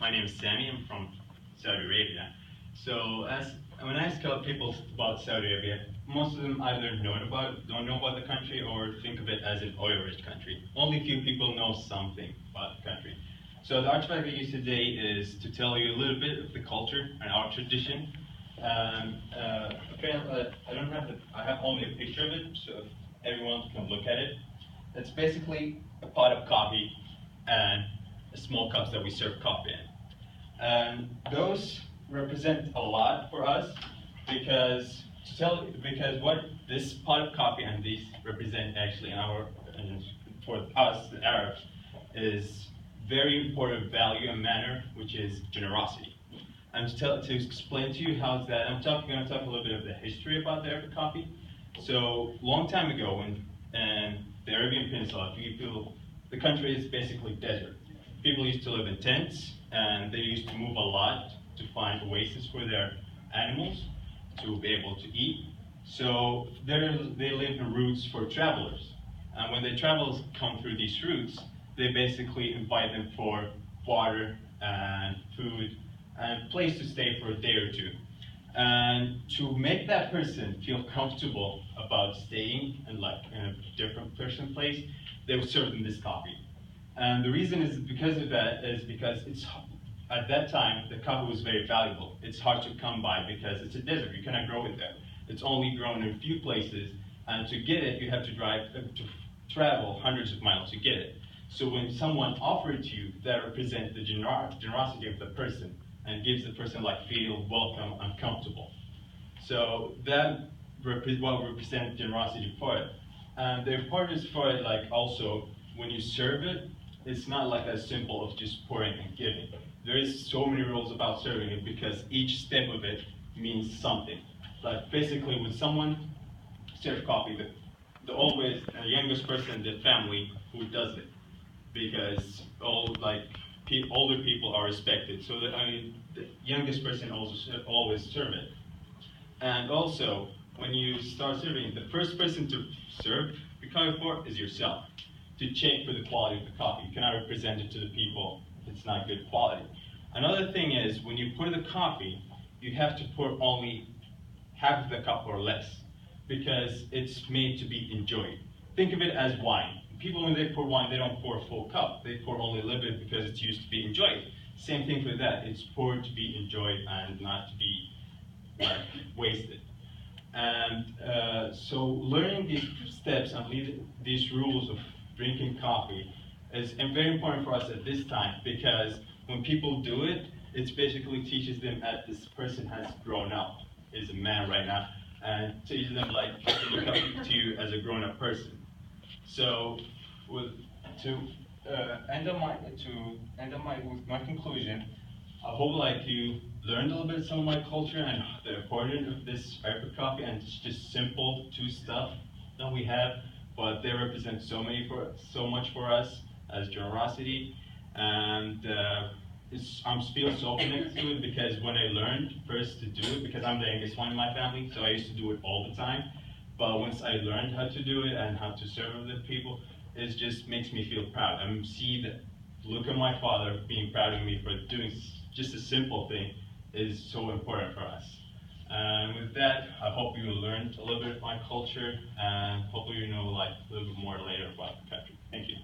My name is Sami. I'm from Saudi Arabia. So when I ask people about Saudi Arabia, most of them either don't know about the country or think of it as an oil-rich country. Only few people know something about the country. So the artifact I use today is to tell you a little bit of the culture and our tradition. Apparently, I have only a picture of it, so if everyone can look at it. It's basically a pot of coffee and small cups that we serve coffee in. And those represent a lot for us because what this pot of coffee and these represent actually for us, the Arabs, is very important value and manner, which is generosity. And to explain to you how that, I'm going to talk a little bit of the history about the Arabic coffee. So, long time ago, when the Arabian Peninsula, the country is basically desert. People used to live in tents, and they used to move a lot to find oases for their animals to be able to eat. So they live in routes for travelers. And when the travelers come through these routes, they basically invite them for water and food and place to stay for a day or two. And to make that person feel comfortable about staying in a different person place, they would serve them this coffee. And the reason is because of that is because at that time the coffee was very valuable. It's hard to come by because it's a desert. You cannot grow it there. It's only grown in a few places, and to get it, you have to travel hundreds of miles to get it. So when someone offers to you, that represents the generosity of the person and gives the person feel welcome and comfortable. So that represents generosity for it. And the importance for it, also when you serve it, it's not as simple of just pouring and giving. There is so many rules about serving it because each step of it means something. Basically, when someone serves coffee, the youngest person in the family who does it, because older people are respected. So the youngest person always serve it. And also, when you start serving, the first person to serve the coffee for is yourself, to check for the quality of the coffee. You cannot represent it to the people if it's not good quality. Another thing is, when you pour the coffee, you have to pour only half of the cup or less, because it's made to be enjoyed. Think of it as wine. People, when they pour wine, they don't pour a full cup. They pour only a little bit because it's used to be enjoyed. Same thing for that. It's poured to be enjoyed and not to be wasted. And so learning these steps and these rules of drinking coffee is very important for us at this time, because when people do it, it basically teaches them that this person has grown up, is a man right now, and teaches them to look up to you as a grown-up person. So, to end up with my conclusion, I hope you learned a little bit of some of my culture and the importance of this Arabic coffee, and it's just simple two stuff that we have, but they represent so much for us as generosity, and I feel so connected to it because when I learned first to do it, because I'm the youngest one in my family, so I used to do it all the time. But once I learned how to do it and how to serve other people, it just makes me feel proud. And see the look at my father being proud of me for doing just a simple thing is so important for us. And with that, I hope you learned a little bit of my culture, and hopefully you know a little bit more later about the country. Thank you.